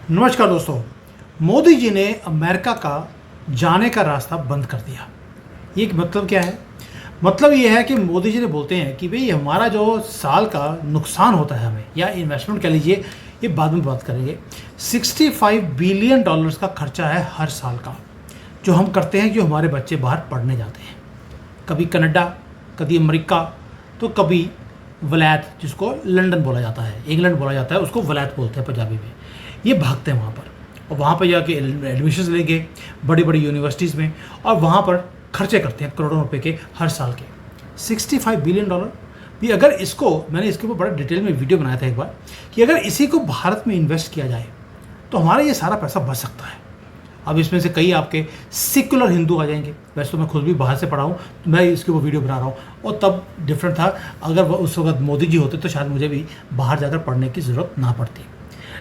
नमस्कार दोस्तों। मोदी जी ने अमेरिका का जाने का रास्ता बंद कर दिया। ये मतलब क्या है? मतलब ये है कि मोदी जी ने बोलते हैं कि भाई हमारा जो साल का नुकसान होता है हमें, या इन्वेस्टमेंट कह लीजिए, ये बाद में बात करेंगे। 65 बिलियन डॉलर्स का खर्चा है हर साल का, जो हम करते हैं, जो हमारे बच्चे बाहर पढ़ने जाते हैं। कभी कनाडा, कभी अमेरिका, तो कभी वलैत, जिसको लंदन बोला जाता है, इंग्लैंड बोला जाता है, उसको वलैत बोलते हैं पंजाबी में। ये भागते हैं वहाँ पर, और वहाँ पर जाके एडमिशन लेंगे बड़ी बड़ी यूनिवर्सिटीज़ में, और वहाँ पर खर्चे करते हैं करोड़ों रुपए के हर साल के। 65 बिलियन डॉलर भी, अगर इसको, मैंने इसके ऊपर बड़ा डिटेल में वीडियो बनाया था एक बार, कि अगर इसी को भारत में इन्वेस्ट किया जाए तो हमारा ये सारा पैसा बच सकता है। अब इसमें से कई आपके सेकुलर हिंदू आ जाएंगे। वैसे तो मैं खुद भी बाहर से पढ़ा हूँ, तो मैं इसके ऊपर वीडियो बना रहा हूँ, और तब डिफरेंट था। अगर उस वक्त मोदी जी होते तो शायद मुझे भी बाहर जाकर पढ़ने की ज़रूरत ना पड़ती।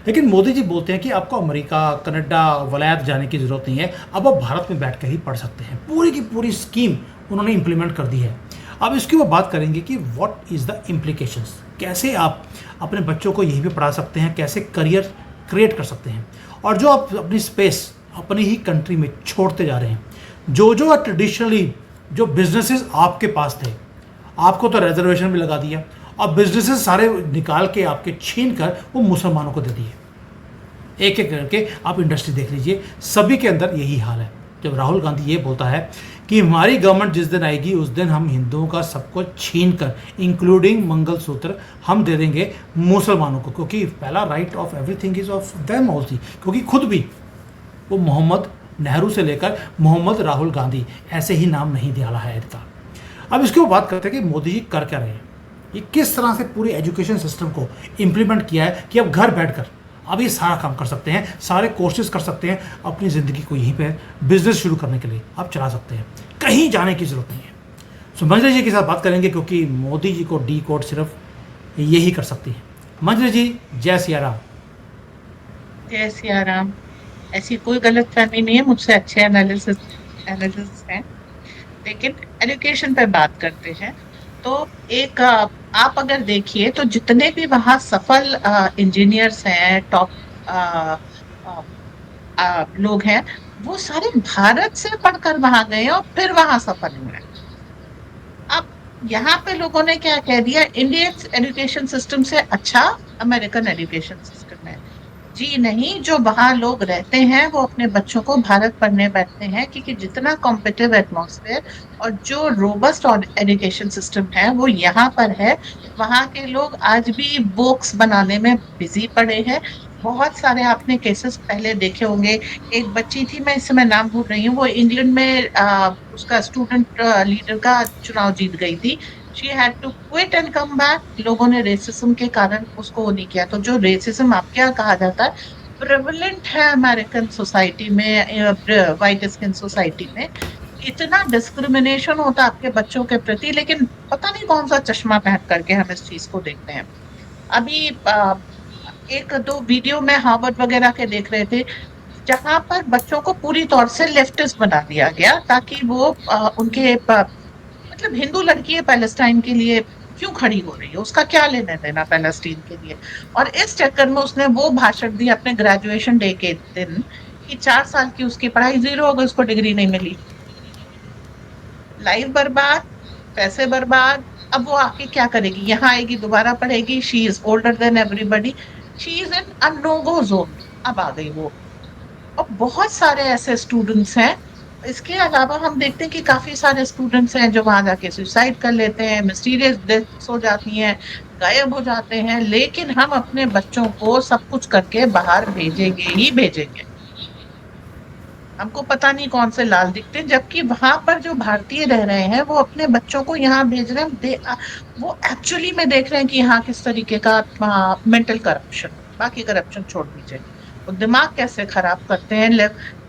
लेकिन मोदी जी बोलते हैं कि आपको अमेरिका, कनाडा, वलायत जाने की ज़रूरत नहीं है, अब आप भारत में बैठ कर ही पढ़ सकते हैं। पूरी की पूरी स्कीम उन्होंने इम्प्लीमेंट कर दी है। अब इसकी वो बात करेंगे कि व्हाट इज़ द इम्प्लीकेशंस, कैसे आप अपने बच्चों को यहीं पे पढ़ा सकते हैं, कैसे करियर क्रिएट कर सकते हैं, और जो आप अपनी स्पेस अपनी ही कंट्री में छोड़ते जा रहे हैं। जो ट्रेडिशनली जो बिजनेसेस आपके पास थे, आपको तो रिजर्वेशन भी लगा दिया, अब बिजनेसेस सारे निकाल के आपके छीन कर वो मुसलमानों को दे दिए। एक एक करके आप इंडस्ट्री देख लीजिए, सभी के अंदर यही हाल है। जब राहुल गांधी ये बोलता है कि हमारी गवर्नमेंट जिस दिन आएगी उस दिन हम हिंदुओं का सब कुछ छीन कर, इंक्लूडिंग मंगलसूत्र, हम दे देंगे मुसलमानों को, क्योंकि पहला right of everything is of them also. क्योंकि खुद भी वो मोहम्मद नेहरू से लेकर मोहम्मद राहुल गांधी ऐसे ही नाम नहीं डाला है इनका। अब इसके ऊपर बात करते हैं कि मोदी जी कर क्या रहे हैं, ये किस तरह से पूरे एजुकेशन सिस्टम को इम्प्लीमेंट किया है कि अब घर बैठकर अब ये सारा काम कर सकते हैं, सारे कोर्सेज कर सकते हैं, अपनी ज़िंदगी को यहीं पे बिजनेस शुरू करने के लिए आप चला सकते हैं, कहीं जाने की ज़रूरत नहीं है। सो मंजरी जी के साथ बात करेंगे, क्योंकि मोदी जी को डी कोड सिर्फ यही कर सकती है। मंजरी जी, जय सिया राम। जय सिया राम। ऐसी कोई गलतफहमी नहीं है, मुझसे अच्छे एनालिसिस एनालिसिस हैं। लेकिन एजुकेशन पे बात करते हैं तो एक आप अगर देखिए तो जितने भी वहाँ सफल इंजीनियर्स हैं, टॉप लोग हैं, वो सारे भारत से पढ़कर वहां गए हैं और फिर वहां सफल हुए हैं। अब यहाँ पे लोगों ने क्या कह दिया, इंडियन एजुकेशन सिस्टम से अच्छा अमेरिकन एजुकेशन सिस्टम है। जी नहीं, जो वहां लोग रहते हैं वो अपने बच्चों को भारत पढ़ने बैठते हैं, क्योंकि जितना कॉम्पिटिटिव एटमॉस्फेयर और जो रोबस्ट एजुकेशन सिस्टम है वो यहाँ पर है। वहां के लोग आज भी बुक्स बनाने में बिजी पड़े हैं। बहुत सारे आपने केसेस पहले देखे होंगे। एक बच्ची थी, मैं इस समय नाम भूल रही हूँ, वो इंग्लैंड में उसका स्टूडेंट लीडर का चुनाव जीत गई थी। She had to quit and come back. लोगों ने रेसिज्म के कारण उसको वो नहीं किया। तो जो रेसिज्म आप क्या कहा जाता है, प्रेवलेंट है अमेरिकन सोसाइटी में, वाइट स्किन सोसाइटी में। इतना डिस्क्रिमिनेशन होता है आपके बच्चों के प्रति, लेकिन पता नहीं कौन सा चश्मा पहन करके हम इस चीज को देखते हैं। अभी एक दो वीडियो में हार्वर्ड वगैरह के देख रहे थे, जहां पर बच्चों को पूरी तौर से लेफ्टिस्ट बना दिया गया, ताकि वो उनके मतलब हिंदू लड़की है, पैलेस्टाइन के लिए क्यों खड़ी हो रही है, उसका क्या लेना देना पैलेस्टीन के लिए। और इस चक्कर में उसने वो भाषण दिया अपने ग्रेजुएशन डे के दिन कि 4 साल की उसकी पढ़ाई जीरो हो गई, उसको डिग्री नहीं मिली। लाइफ बर्बाद, पैसे बर्बाद। अब वो आके क्या करेगी, यहाँ आएगी, दोबारा पढ़ेगी। She is older than everybody, she is in a no go zone. अब आ गई वो। और बहुत सारे ऐसे स्टूडेंट्स हैं। इसके अलावा हम देखते हैं कि काफी सारे स्टूडेंट्स हैं जो वहां जाके सुसाइड कर लेते हैं, मिस्टीरियस डेथ्स हो जाती हैं, गायब हो जाते हैं। लेकिन हम अपने बच्चों को सब कुछ करके बाहर भेजेंगे ही भेजेंगे। हमको पता नहीं कौन से लाल दिखते हैं, जबकि वहां पर जो भारतीय रह रहे हैं वो अपने बच्चों को यहाँ भेज रहे हैं। वो एक्चुअली में देख रहे हैं कि यहाँ किस तरीके का मेंटल करप्शन, बाकी करप्शन छोड़ दीजिए, वो दिमाग कैसे खराब करते हैं।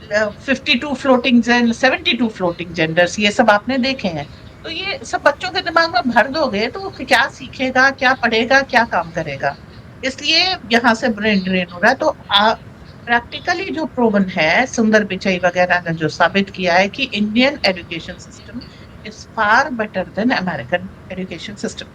52 फ्लोटिंग 72 फ्लोटिंग जेंडर्स, ये सब आपने देखे हैं। तो ये सब बच्चों के दिमाग में भर दोगे तो वो क्या सीखेगा, क्या पढ़ेगा, क्या काम करेगा। इसलिए यहाँ से ब्रेन ड्रेन हो रहा है। तो प्रैक्टिकली जो प्रूवन है, सुंदर पिचाई वगैरह ने जो साबित किया है कि Indian education system is far better than American education system.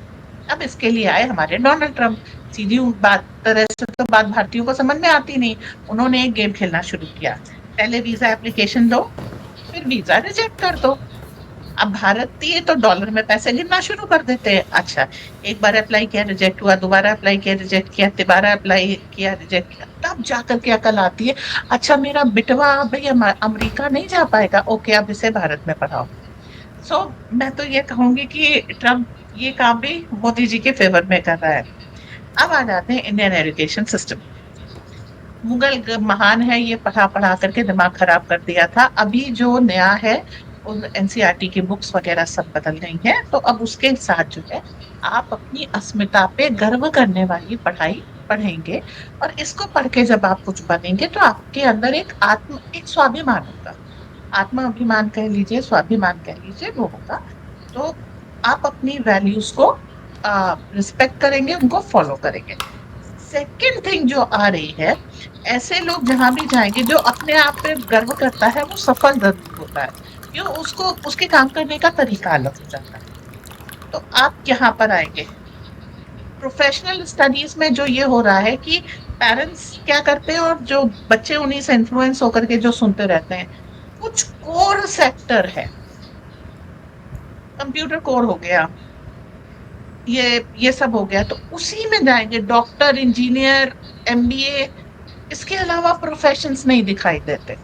अब इसके लिए आए हमारे डोनाल्ड ट्रंप, सीधी बात तरह से तो बात भारतीयों को समझ में आती नहीं। उन्होंने एक गेम खेलना शुरू किया, पहले वीजा एप्लीकेशन दो, फिर वीजा रिजेक्ट कर दो। अब भारतीय तो डॉलर में पैसे गिनना शुरू कर देते हैं। अच्छा, एक बार अप्लाई किया रिजेक्ट हुआ, दोबारा अप्लाई किया रिजेक्ट किया, तिबारा अप्लाई किया रिजेक्ट किया, तब जाकर के अकल आती है, अच्छा मेरा बिटवा भाई अमेरिका नहीं जा पाएगा, ओके अब इसे भारत में पढ़ाओ। सो मैं तो ये कहूंगी कि ट्रम्प ये काम भी मोदी जी के फेवर में कर रहा है। अब आ जाते हैं इंडियन एजुकेशन सिस्टम। मुगल महान है, ये पढ़ा पढ़ा करके दिमाग खराब कर दिया था। अभी जो नया है, उन एनसीईआरटी की बुक्स वगैरह सब बदल गई हैं, तो अब उसके साथ जो है आप अपनी अस्मिता पे गर्व करने वाली पढ़ाई पढ़ेंगे, और इसको पढ़ के जब आप कुछ बनेंगे तो आपके अंदर एक स्वाभिमान होगा, आत्माभिमान कह लीजिए, स्वाभिमान कह लीजिए, वो होगा। तो आप अपनी वैल्यूज को रिस्पेक्ट करेंगे, उनको फॉलो करेंगे। सेकंड थिंग जो आ रही है, ऐसे लोग जहां भी जाएंगे जो अपने आप पे गर्व करता है वो सफल जरूर होता है, क्यों? उसको उसके काम करने का तरीका अलग हो जाता है। तो आप यहाँ पर आएंगे प्रोफेशनल स्टडीज में, जो ये हो रहा है कि पेरेंट्स क्या करते हैं और जो बच्चे उन्हीं से इन्फ्लुएंस होकर के जो सुनते रहते हैं, कुछ कोर सेक्टर है, कंप्यूटर कोर हो गया, ये सब हो गया, तो उसी में जाएंगे, डॉक्टर, इंजीनियर, एमबीए, इसके अलावा प्रोफेशंस नहीं दिखाई देते।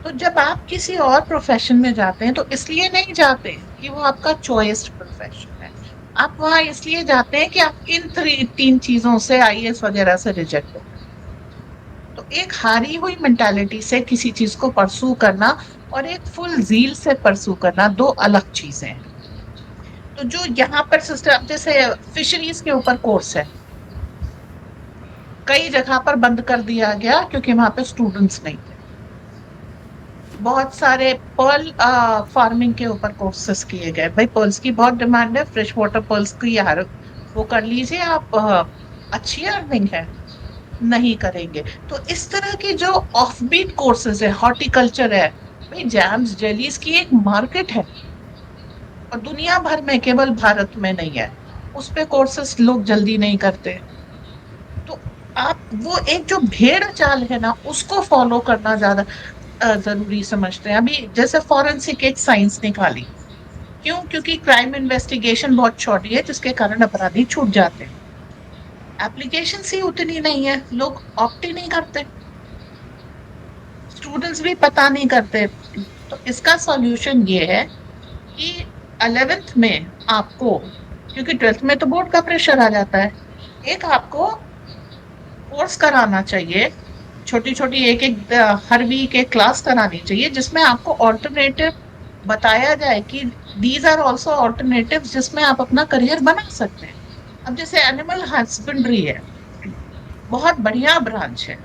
तो जब आप किसी और प्रोफेशन में जाते हैं तो इसलिए नहीं जाते कि वो आपका चॉइस्ड प्रोफेशन है, आप वहां इसलिए जाते हैं कि आप इन तीन चीजों से, आईएएस वगैरह से रिजेक्ट हो। तो एक हारी हुई मेंटालिटी से किसी चीज को परसू करना और एक फुल जील से परसू करना, दो अलग चीजें हैं। तो जो यहाँ पर सिस्टम, जैसे फिशरीज के ऊपर कोर्स है, कई जगह पर बंद कर दिया गया क्योंकि वहां पे स्टूडेंट्स नहीं थे। बहुत सारे पर्ल फार्मिंग के ऊपर कोर्सेस किए गए, भाई पर्ल्स की बहुत डिमांड है, फ्रेश वाटर पर्ल्स की यार वो कर लीजिए आप, अच्छी अर्निंग है, नहीं करेंगे। तो इस तरह के जो ऑफबीट कोर्सेज है, हॉर्टिकल्चर है, भाई जैम्स जेलीज की एक मार्केट है और दुनिया भर में, केवल भारत में नहीं है, उस पे कोर्सेस लोग जल्दी नहीं करते। तो आप वो एक जो भेड़ चाल है ना, उसको फॉलो करना ज्यादा जरूरी समझते हैं। अभी जैसे फॉरेंसिक एक साइंस निकाली, क्यों? क्योंकि क्राइम इन्वेस्टिगेशन बहुत छोटी है, जिसके कारण अपराधी छूट जाते हैं। एप्लीकेशन ही उतनी नहीं है, लोग ऑप्ट ही नहीं करते, स्टूडेंट्स भी पता नहीं करते। तो इसका सॉल्यूशन ये है कि 11th में आपको, क्योंकि 12th में तो बोर्ड का प्रेशर आ जाता है, एक आपको कोर्स कराना चाहिए, छोटी छोटी एक एक हर वीक एक क्लास करानी चाहिए, जिसमें आपको ऑल्टरनेटिव बताया जाए कि दीज आर ऑल्सो ऑल्टरनेटिव, जिसमें आप अपना करियर बना सकते हैं। अब जैसे एनिमल हस्बेंड्री है, बहुत बढ़िया ब्रांच है,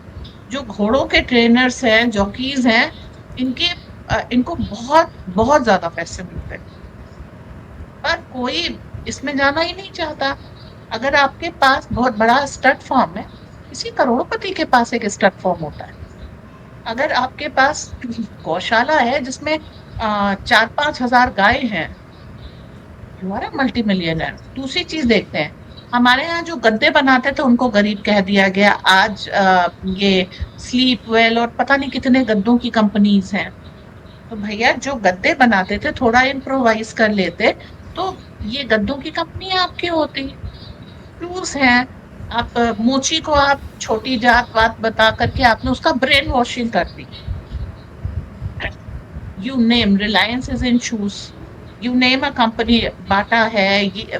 जो घोड़ों के ट्रेनर्स हैं, जॉकीज हैं, इनको बहुत बहुत ज्यादा पैसे मिलते हैं, पर कोई इसमें जाना ही नहीं चाहता। अगर आपके पास बहुत बड़ा स्टड फार्म है, किसी करोड़पति के पास एक स्टड फार्म होता है, अगर आपके पास गौशाला है जिसमें 4-5 हजार गाय हैं, यू आर मल्टी मिलियनर। दूसरी चीज देखते हैं, हमारे यहाँ जो गद्दे बनाते थे उनको गरीब कह दिया गया, आज ये स्लीप वेल और पता नहीं कितने गद्दों की कंपनीज हैं। तो भैया जो गद्दे बनाते थे, थोड़ा इम्प्रोवाइज कर लेते तो ये गद्दों की कंपनी आपकी होती। क्रूज हैं, आप मोची को आप छोटी जात बात बता करके आपने उसका ब्रेन वॉशिंग कर दी। You name, Reliance is in shoes, you name a company, Bata है, ये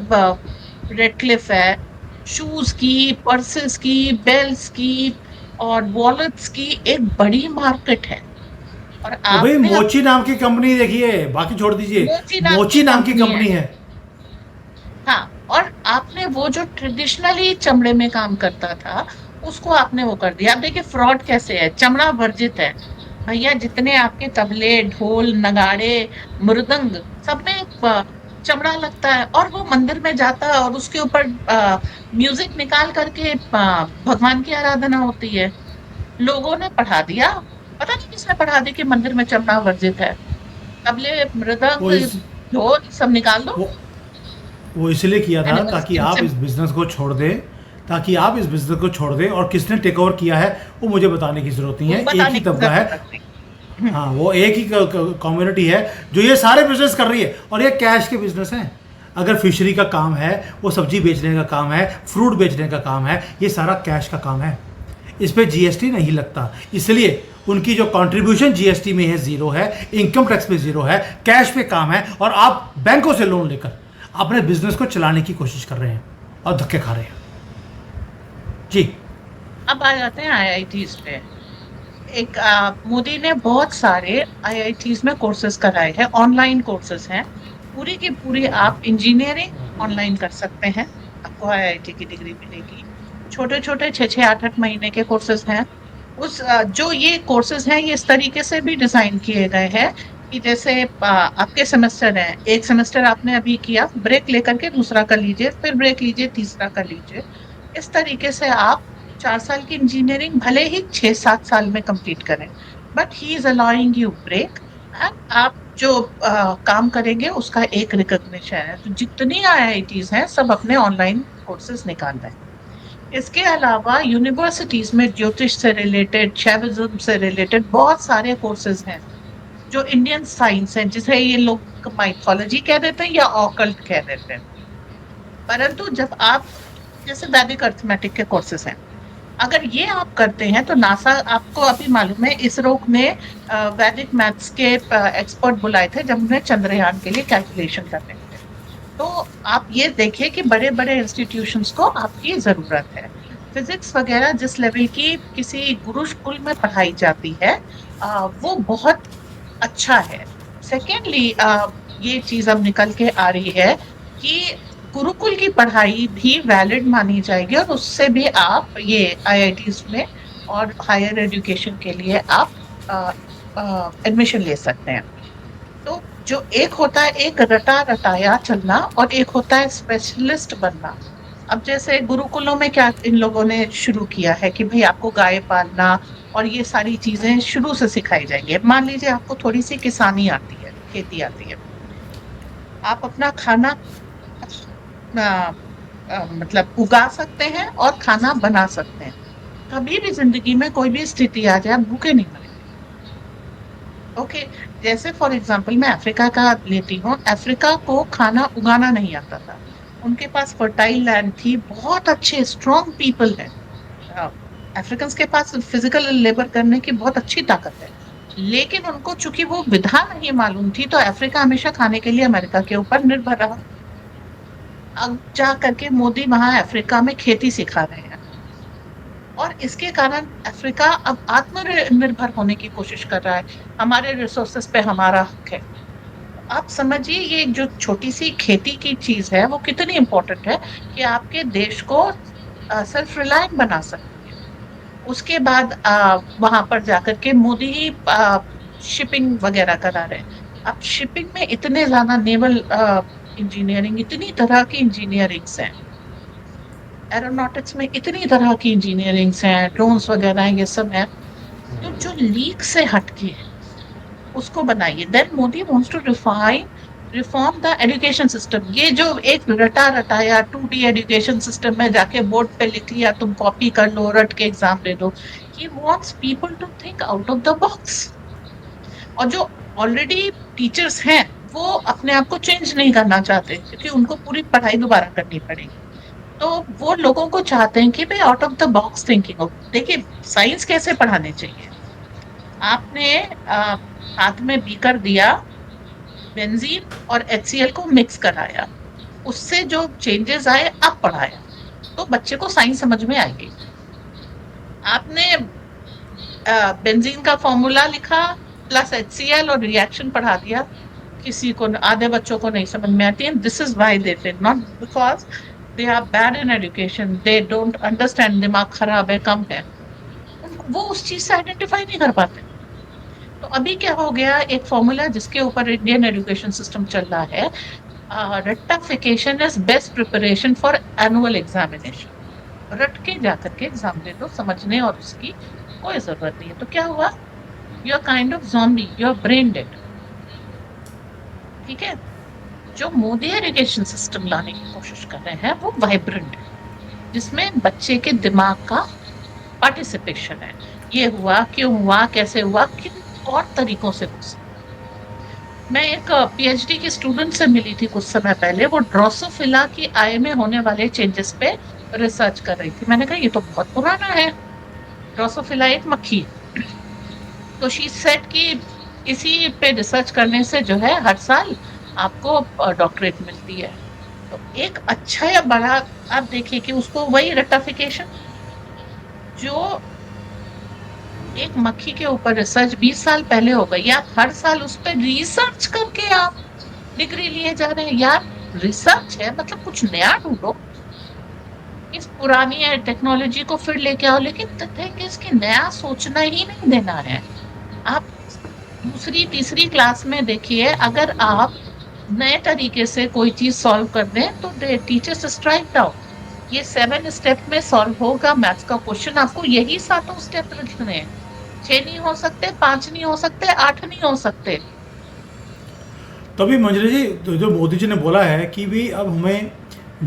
रेडक्लिफ है, शूज की, पर्सेस की, बेल्ट्स की और वॉलेट्स की एक बड़ी मार्केट है। और तो भाई आपने मोची नाम की कंपनी देखिए, बाकी छोड़ दीजिए, मोची नाम की कंपनी है। हाँ, और आपने वो जो ट्रेडिशनली चमड़े में काम करता था उसको आपने वो कर दिया। आप देखिए फ्रॉड कैसे है, चमड़ा वर्जित है भैया, जितने आपके तबले, ढोल, नगाड़े, मृदंग, सब में चमड़ा लगता है, और वो मंदिर में जाता है और उसके ऊपर म्यूजिक निकाल करके भगवान की आराधना होती है। लोगों ने पढ़ा दिया, पता नहीं किसने पढ़ा दिया कि मंदिर में चमड़ा वर्जित है, तबले, वो मृदंग, इस ढोल सब निकाल दो। वो वो इसलिए किया था एनिमल्स ताकि की आप उनसे इस बिजनेस को छोड़ दें, ताकि आप इस बिजनेस को छोड़ दें, और किसने टेक ओवर किया है वो मुझे बताने की जरूरत नहीं वो है, एक बताने ही की तबका है। जरूरत नहीं। हाँ, वो एक ही कम्युनिटी है जो ये सारे बिजनेस कर रही है, और ये कैश के बिजनेस हैं। अगर फिशरी का काम है, वो सब्जी बेचने का काम है, फ्रूट बेचने का काम है, ये सारा कैश का काम है। इस पे जीएसटी नहीं लगता, इसलिए उनकी जो कंट्रीब्यूशन जीएसटी में है ज़ीरो है, इनकम टैक्स पे ज़ीरो है, कैश पे काम है, और आप बैंकों से लोन लेकर अपने बिजनेस को चलाने की कोशिश कर रहे हैं और धक्के खा रहे हैं। जी। अब आ जाते हैं आईआईटीज पे। एक मोदी ने बहुत सारे आईआईटीज में कोर्सेज कराए हैं, ऑनलाइन कोर्सेज हैं। पूरी की पूरी आप इंजीनियरिंग ऑनलाइन कर सकते हैं, आपको आईआईटी की डिग्री मिलेगी। छोटे छोटे 6-6 8-8 महीने के कोर्सेज हैं। जो ये कोर्सेज हैं, ये इस तरीके से भी डिजाइन किए गए हैं कि जैसे आपके सेमेस्टर हैं, एक सेमेस्टर आपने अभी किया, ब्रेक लेकर के दूसरा कर लीजिए, फिर ब्रेक लीजिए, तीसरा कर लीजिए। इस तरीके से आप 4 साल की इंजीनियरिंग भले ही 6-7 साल में कंप्लीट करें, but he is allowing you break, and आप जो काम करेंगे उसका एक रिकॉग्निशन है। तो जितनी आईआईटीज हैं सब अपने ऑनलाइन कोर्सेज निकाल रहे हैं। इसके अलावा यूनिवर्सिटीज में ज्योतिष से रिलेटेड, शैविज्म से रिलेटेड बहुत सारे कोर्सेज हैं जो इंडियन साइंस है, जिसे ये लोग माइथोलॉजी कह देते हैं या ऑकल्ट कह देते हैं। परंतु जब आप, जैसे वैदिक अर्थमेटिक के कोर्सेज हैं, अगर ये आप करते हैं तो नासा, आपको अभी मालूम है इसरो ने वैदिक मैथ्स के एक्सपर्ट बुलाए थे जब उन्हें चंद्रयान के लिए कैलकुलेशन करने थे। तो आप ये देखिए कि बड़े बड़े इंस्टीट्यूशंस को आपकी जरूरत है। फिजिक्स वगैरह जिस लेवल की किसी गुरुकुल में पढ़ाई जाती है, वो बहुत अच्छा है। सेकेंडली, ये चीज अब निकल के आ रही है कि गुरुकुल की पढ़ाई भी वैलिड मानी जाएगी, और उससे भी आप ये आईआईटीज में और हायर एजुकेशन के लिए आप एडमिशन ले सकते हैं। तो जो एक होता है एक रटा रटाया चलना, और एक होता है स्पेशलिस्ट बनना। अब जैसे गुरुकुलों में क्या इन लोगों ने शुरू किया है कि भाई आपको गाय पालना और ये सारी चीजें शुरू से सिखाई जाएंगी। मान लीजिए आपको थोड़ी सी किसानी आती है, खेती आती है, आप अपना खाना मतलब उगा सकते हैं और खाना बना सकते हैं। कभी भी जिंदगी में कोई भी स्थिति आ जाए, आप भूखे नहीं मरेंगे। ओके, जैसे फॉर एग्जांपल मैं अफ्रीका का लेती हूँ। अफ्रीका को खाना उगाना नहीं आता था, उनके पास फर्टाइल लैंड थी, बहुत अच्छे स्ट्रॉन्ग पीपल हैं। अफ्रीकन के पास फिजिकल लेबर करने की बहुत अच्छी ताकत है, लेकिन उनको चूंकि वो विधा नहीं मालूम थी, तो अफ्रीका हमेशा खाने के लिए अमेरिका के ऊपर निर्भर रहा। अब जा करके मोदी वहां अफ्रीका में खेती सिखा रहे हैं, और इसके कारण अफ्रीका अब आत्मनिर्भर होने की कोशिश कर रहा है। हमारे रिसोर्सेस पे हमारा हक है। आप समझिए ये जो छोटी सी खेती की चीज है वो कितनी इंपॉर्टेंट है कि आपके देश को सेल्फ रिलायंट बना सकती है। उसके बाद वहां पर जाकर के मोदी ही शिपिंग वगैरह करा रहे हैं। अब शिपिंग में इतने ज्यादा नेवल इंजीनियरिंग, इतनी तरह की इंजीनियरिंग्स हैं, एरोनॉटिक्स में इतनी तरह की इंजीनियरिंग्स हैं, ड्रोन्स वगैरह ये सब है। तो जो लीक से हटके है उसको बनाइए। Then Modi wants to reform the education system. ये जो एक रटा रटाया 2D एजुकेशन सिस्टम में जाके बोर्ड पे लिख लिया, तुम कॉपी कर लो, रट के एग्जाम दे दो। He wants people to think out of the box. और जो ऑलरेडी टीचर्स हैं वो अपने आप को चेंज नहीं करना चाहते, क्योंकि उनको पूरी पढ़ाई दोबारा करनी पड़ेगी। तो वो लोगों को चाहते हैं कि भाई out of the box thinking हो। देखिए साइंस कैसे पढ़ाने चाहिए। आपने हाथ में बीकर दिया, बेंजीन और HCl को मिक्स कराया, उससे जो चेंजेस आए अब पढ़ाया, तो बच्चे को साइंस समझ में आएगी। आपने बेंजीन का फॉर्मूला लिखा प्लस HCl और रिएक्शन पढ़ा दिया, किसी को, आधे बच्चों को नहीं समझ में आती है। This is why they fail, not because they are bad in education, they don't understand, दिमाग खराब है, कम है, वो उस चीज से आइडेंटिफाई नहीं कर पाते। तो अभी क्या हो गया, एक फॉर्मूला जिसके ऊपर इंडियन एजुकेशन सिस्टम चल रहा है, रट्टाफिकेशन is best preparation for annual examination. रट के जाकर के एग्जाम दे दो, समझने और उसकी कोई जरूरत नहीं है। तो क्या हुआ, you are kind of zombie, you are brain dead. ठीक है, जो मोदी एजुकेशन सिस्टम लाने की कोशिश कर रहे हैं वो वाइब्रेंट है, जिसमें बच्चे के दिमाग का पार्टिसिपेशन है। ये हुआ, क्यों हुआ, कैसे हुआ, किन और तरीकों से हो सकता। मैं एक पीएचडी की स्टूडेंट से मिली थी कुछ समय पहले, वो ड्रोसोफिला की आई में होने वाले चेंजेस पे रिसर्च कर रही थी। मैंने कहा ये तो बहुत पुराना है, ड्रोसोफिला एक मक्खी है। तो शी सेड कि इसी पे रिसर्च करने से जो है हर साल आपको डॉक्टरेट मिलती है। तो एक अच्छा या बड़ा, आप देखिए कि उसको वही रेक्टिफिकेशन, जो एक मक्खी के ऊपर रिसर्च 20 साल पहले हो गई, आप हर साल उस पर रिसर्च करके आप डिग्री लिए जा रहे हैं। यार रिसर्च है मतलब कुछ नया ढूंढो, इस पुरानी टेक्नोलॉजी को फिर लेके आओ, लेकिन इसकी नया सोचना ही नहीं देना है। आप दूसरी तीसरी क्लास में देखिए, अगर आप नए तरीके से कोई चीज सॉल्व कर दें तो टीचर्स स्ट्राइक डाउन। ये 7 स्टेप में सॉल्व होगा मैथ्स का क्वेश्चन, आपको यही 7 स्टेप लिखने हैं। 6 नहीं हो सकते, 5 नहीं हो सकते, 8 नहीं हो सकते। तभी मंजरी जी, जो मोदी जी ने बोला है कि भी अब हमें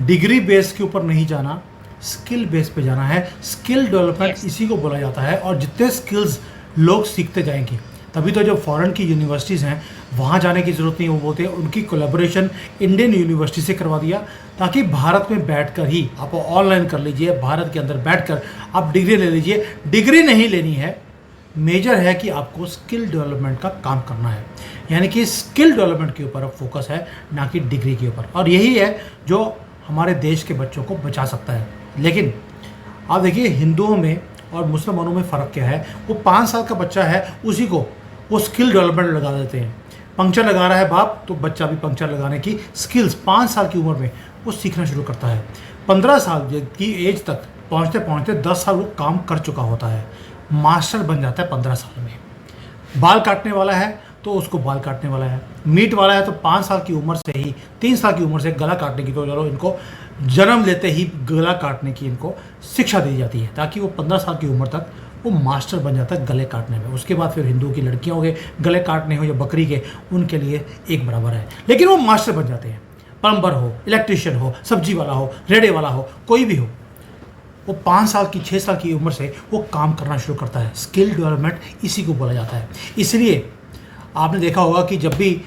डिग्री बेस के ऊपर नहीं जाना, स्किल बेस पे जाना है। Skill development Yes. इसी को बोला जाता है, और जितने स्किल्स लोग सीखते जाएंगे तभी तो जो फॉरेन की यूनिवर्सिटीज़ हैं वहाँ जाने की ज़रूरत नहीं। वो बोलते हैं उनकी कोलैबोरेशन इंडियन यूनिवर्सिटी से करवा दिया, ताकि भारत में बैठकर ही आप ऑनलाइन कर लीजिए, भारत के अंदर बैठकर आप डिग्री ले लीजिए। डिग्री नहीं लेनी है, मेजर है कि आपको स्किल डेवलपमेंट का काम करना है, यानी कि स्किल डेवलपमेंट के ऊपर फोकस है, ना कि डिग्री के ऊपर। और यही है जो हमारे देश के बच्चों को बचा सकता है। लेकिन आप देखिए हिंदुओं में और मुसलमानों में फ़र्क क्या है। वो 5 साल का बच्चा है, उसी को वो स्किल डेवलपमेंट लगा देते हैं। पंक्चर लगा रहा है बाप, तो बच्चा भी पंक्चर लगाने की स्किल्स 5 साल की उम्र में वो सीखना शुरू करता है। 15 साल की एज तक पहुँचते पहुँचते 10 साल वो काम कर चुका होता है, मास्टर बन जाता है 15 साल में। बाल काटने वाला है तो उसको बाल काटने वाला है, मीट वाला है तो 5 साल की उम्र से ही, 3 साल की उम्र से गला काटने की, तो चलो इनको जन्म लेते ही गला काटने की इनको शिक्षा दी जाती है, ताकि वो 15 साल की उम्र तक वो मास्टर बन जाता है गले काटने में। उसके बाद फिर हिंदुओं की लड़कियों के गले काटने हो या बकरी के, उनके लिए एक बराबर है, लेकिन वो मास्टर बन जाते हैं। प्लम्बर हो, इलेक्ट्रिशियन हो, सब्जी वाला हो, रेड़े वाला हो, कोई भी हो, वो 5 साल की 6 साल की उम्र से वो काम करना शुरू करता है। स्किल डेवलपमेंट इसी को बोला जाता है। इसलिए आपने देखा होगा कि जब भी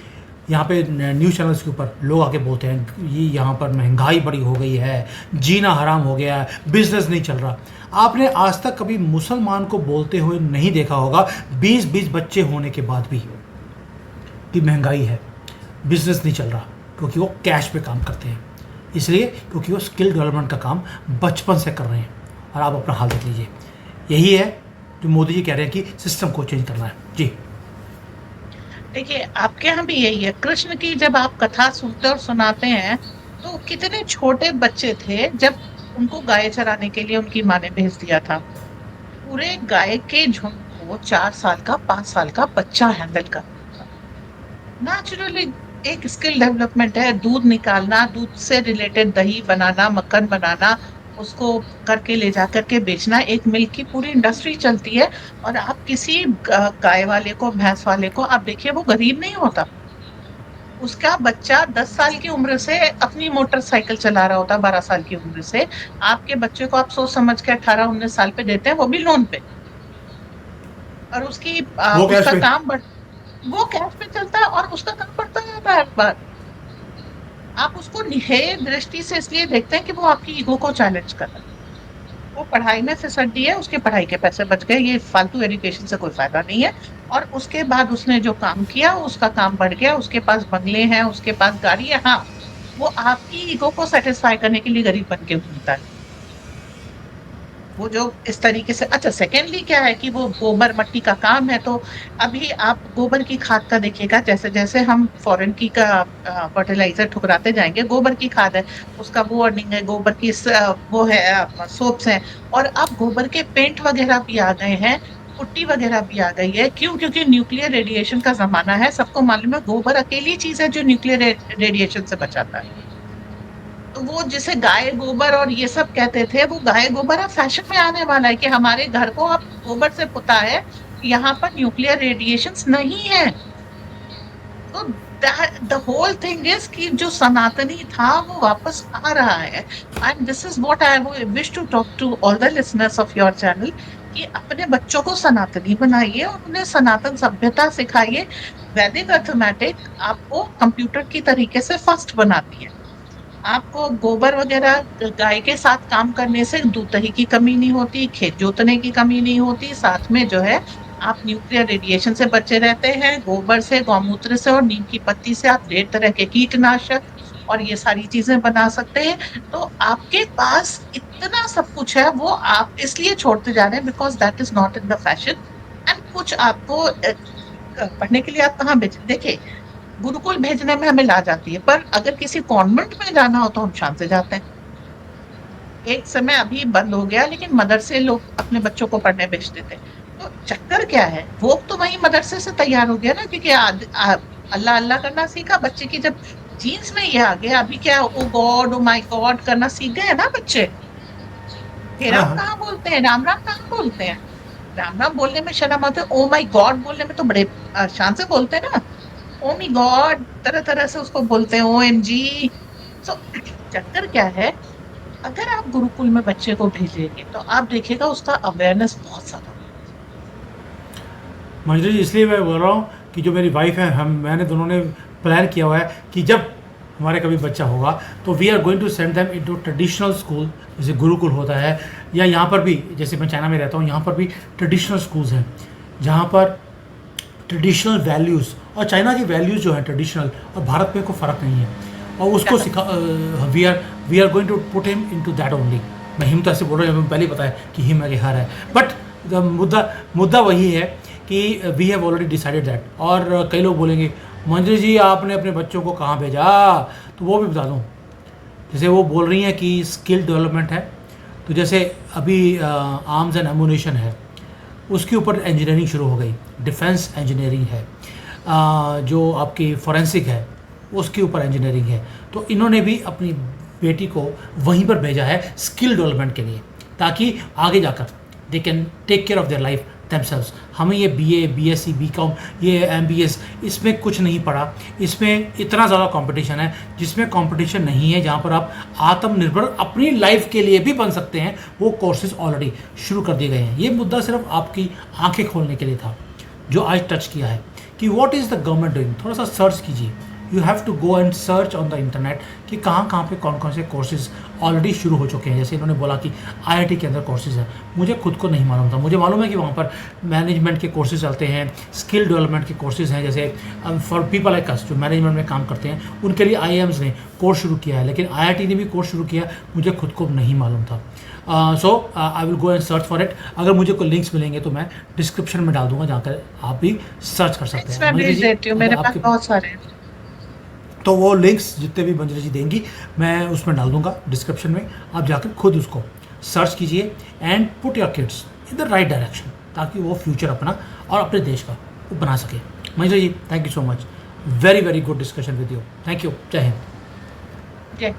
यहाँ पे न्यूज़ चैनल्स के ऊपर लोग आके बोलते हैं ये यहाँ पर महंगाई बड़ी हो गई है, जीना हराम हो गया है, बिजनेस नहीं चल रहा, आपने आज तक कभी मुसलमान को बोलते हुए नहीं देखा होगा 20-20 बच्चे होने के बाद भी कि महंगाई है, बिजनेस नहीं चल रहा, क्योंकि वो कैश पे काम करते हैं। इसलिए क्योंकि वो स्किल डेवलपमेंट का काम बचपन से कर रहे हैं। और आप अपना हाल देख लीजिए, यही है जो मोदी जी कह रहे हैं कि सिस्टम को चेंज करना है। जी देखिए आपके यहाँ भी यही है। कृष्ण की जब आप कथा सुनते और सुनाते हैं तो कितने छोटे बच्चे थे जब उनको गाय चराने के लिए उनकी माँ ने भेज दिया था। पूरे गाय के झुंड को 4 साल का 5 साल का बच्चा हैंडल कर, नेचुरली एक स्किल डेवलपमेंट है। दूध निकालना, दूध से रिलेटेड दही बनाना, मक्खन बनाना, उसको करके ले जा करके बेचना, एक मिल्क की पूरी इंडस्ट्री चलती है। और आप किसी गाय वाले को, भैंस वाले को आप देखिए, वो गरीब नहीं होता। उसका बच्चा 10 साल की उम्र से अपनी मोटरसाइकिल चला रहा होता, 12 साल की उम्र से। आपके बच्चे को आप सोच समझ के 18-19 साल पे देते हैं, वो भी लोन पे। और उसकी वो कैश उसका पे। काम वो कैश पे चलता है और उसका काम बढ़ता जाता है हर बार। आप उसको निहेय दृष्टि से इसलिए देखते हैं कि वो आपकी ईगो को चैलेंज कर रहा है। वो पढ़ाई में फिसट दी है, उसके पढ़ाई के पैसे बच गए, ये फालतू एजुकेशन से कोई फायदा नहीं है। और उसके बाद उसने जो काम किया उसका काम बढ़ गया, उसके पास बंगले हैं, उसके पास गाड़ी है। हाँ, वो आपकी ईगो को सेटिस्फाई करने के लिए गरीब बन के घूमता है। वो जो इस तरीके से। अच्छा, सेकेंडली क्या है कि वो गोबर मट्टी का काम है। तो अभी आप गोबर की खाद का देखिएगा, जैसे जैसे हम फॉरेन की का फर्टिलाइजर ठुकराते जाएंगे, गोबर की खाद है, उसका वो अर्निंग है, गोबर की वो है, सोप्स हैं। और अब गोबर के पेंट वगैरह भी आ गए हैं, पुट्टी वगैरह भी आ गई है। क्यों? क्योंकि न्यूक्लियर रेडिएशन का जमाना है। सबको मालूम है गोबर अकेली चीज है जो न्यूक्लियर रेडिएशन से बचाता है। तो वो जिसे गाय गोबर और ये सब कहते थे, वो गाय गोबर अब फैशन में आने वाला है कि हमारे घर को अब गोबर से पुता है, यहाँ पर न्यूक्लियर रेडिएशंस नहीं है। तो द होल थिंग इज कि जो सनातनी था वो वापस आ रहा है। And this is what I wish to talk to all the listeners of your channel, कि अपने बच्चों को सनातनी बनाइए और उन्हें सनातन सभ्यता सिखाइए। वैदिक अर्थमेटिक आपको कंप्यूटर की तरीके से फास्ट बनाती है। आपको गोबर वगैरह गाय के साथ काम करने से दूतही की कमी नहीं होती, खेत जोतने की कमी नहीं होती, साथ में जो है आप न्यूक्लियर रेडिएशन से बचे रहते हैं। गोबर से, गौमूत्र से और नीम की पत्ती से आप ढेर तरह के कीटनाशक और ये सारी चीजें बना सकते हैं। तो आपके पास इतना सब कुछ है, वो आप इसलिए छोड़ते जा रहे हैं because that is not in the fashion. And कुछ आपको पढ़ने के लिए आप कहाँ भेज, देखिए गुरुकुल भेजने में हमें ला जाती है, पर अगर किसी कॉन्वेंट में जाना हो तो हम शान से जाते हैं। एक समय अभी बंद हो गया, लेकिन मदरसे लोग अपने बच्चों को पढ़ने भेजते थे। तो चक्कर क्या है, वो तो वही मदरसे से तैयार हो गया ना, क्योंकि अल्लाह अल्लाह करना सीखा बच्चे की, जब जीन्स में ये आ गया, अभी क्या ओ गॉड ओ माय गॉड करना सीख गए ना बच्चे। हे हाँ राम हाँ। कहाँ बोलते हैं, राम राम कहाँ बोलते हैं। राम राम बोलने में शर्म आती है, ओ माय गॉड बोलने में तो बड़े शान से बोलते हैं ना। ओ माय गॉड तरह तरह से उसको बोलते हैं, OMG। सो चक्कर क्या है, अगर आप गुरुकुल में बच्चे को भेजेंगे तो आप देखिएगा उसका अवेयरनेस बहुत ज्यादा। मंजरी जी, इसलिए मैं बोल रहा हूँ कि जो मेरी वाइफ है, मैंने दोनों ने प्लान किया हुआ है कि जब हमारे कभी बच्चा होगा तो we are going to send them into traditional school, जैसे गुरुकुल होता है, या यहाँ पर भी, जैसे मैं चाइना में रहता हूँ, यहाँ पर भी ट्रेडिशनल स्कूल्स हैं जहाँ पर ट्रेडिशनल वैल्यूज़, और चाइना की वैल्यूज़ जो है ट्रेडिशनल, और भारत में कोई फ़र्क नहीं है, और उसको सिखा, we are going to put him into that only. मैं हिम तो ऐसे बोल रहा हूँ, पहले ही पता है कि हिम आगे हर है, बट मुद्दा वही है कि we have already decided that. और कई लोग बोलेंगे मंजरी जी आपने अपने बच्चों को कहाँ भेजा, तो वो भी बता दूँ। जैसे वो बोल रही हैं कि स्किल डेवलपमेंट है, तो जैसे अभी आर्म्स एंड एमुनेशन है, उसके ऊपर इंजीनियरिंग शुरू हो गई, डिफेंस इंजीनियरिंग है, जो आपकी फॉरेंसिक है उसके ऊपर इंजीनियरिंग है। तो इन्होंने भी अपनी बेटी को वहीं पर भेजा है स्किल डेवलपमेंट के लिए, ताकि आगे जाकर they can take care of their life themselves। हमें ये BA, BSc, BCom, ये MBS, इसमें कुछ नहीं पड़ा। इसमें इतना ज़्यादा कंपटीशन है, जिसमें कंपटीशन नहीं है, जहाँ पर आप आत्मनिर्भर अपनी लाइफ के लिए भी बन सकते हैं, वो कोर्सेज ऑलरेडी शुरू कर दिए गए हैं। ये मुद्दा सिर्फ आपकी आंखें खोलने के लिए था, जो आज टच किया है कि what is the government doing. थोड़ा सा सर्च कीजिए, you have to go and search on the internet कि कहाँ कहाँ पे कौन कौन से कोर्सेज ऑलरेडी शुरू हो चुके हैं। जैसे इन्होंने बोला कि IIT के अंदर कोर्सेज हैं, मुझे खुद को नहीं मालूम था। मुझे मालूम है कि वहाँ पर मैनेजमेंट के कोर्सेज चलते हैं, स्किल डेवलपमेंट के कोर्सेज हैं, जैसे फॉर पीपल लाइक अस जो मैनेजमेंट में काम करते हैं, उनके लिए IIMs ने कोर्स शुरू किया है, लेकिन IIT ने भी कोर्स शुरू किया, मुझे खुद को नहीं मालूम था। So I will go and search for it. अगर मुझे कोई लिंक्स मिलेंगे तो मैं डिस्क्रिप्शन में डाल दूंगा, जहाँ कर आप भी सर्च कर सकते हैं। मैं भेज देती हूँ, मेरे पास बहुत सारे हैं। तो वो लिंक्स जितने भी मंजरी जी देंगी मैं उसमें डाल दूंगा डिस्क्रिप्शन में, आप जाकर खुद उसको सर्च कीजिए and put your kids in the right direction, ताकि वो फ्यूचर अपना और अपने देश का वो बना सके। Manjari ji, thank you so much, very very good discussion with you, thank you, जय हिंद। जय